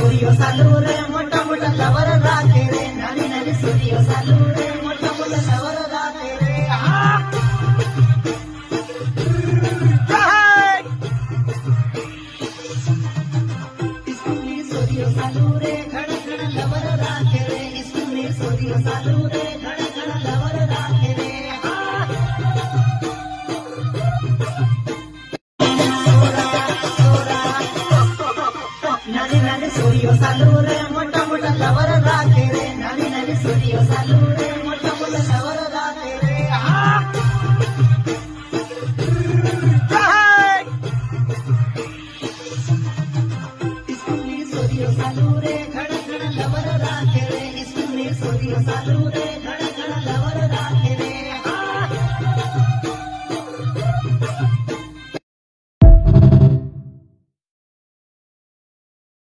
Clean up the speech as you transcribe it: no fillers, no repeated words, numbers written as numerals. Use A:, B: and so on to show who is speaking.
A: सूर्य चालू रे मोठा मोठा लवर राहते रे नानी नानी सूर्य चालू रे मोठा मोठा लवर राहते रे स्कूली सूर्य चालू रे घड घड लवर राहते रे स्कूली सूर्य चालू रे घड घड लवर राहते रे नानी नानी सूर्य चालू रे मोठा मोठा लवर राहते रे नानी नानी सूर्य चालू रे मोठा मोठा लवर राहते रे स्कूली सूर्य चालू रे घड घड लवर राहते रे स्कूली सूर्य चालू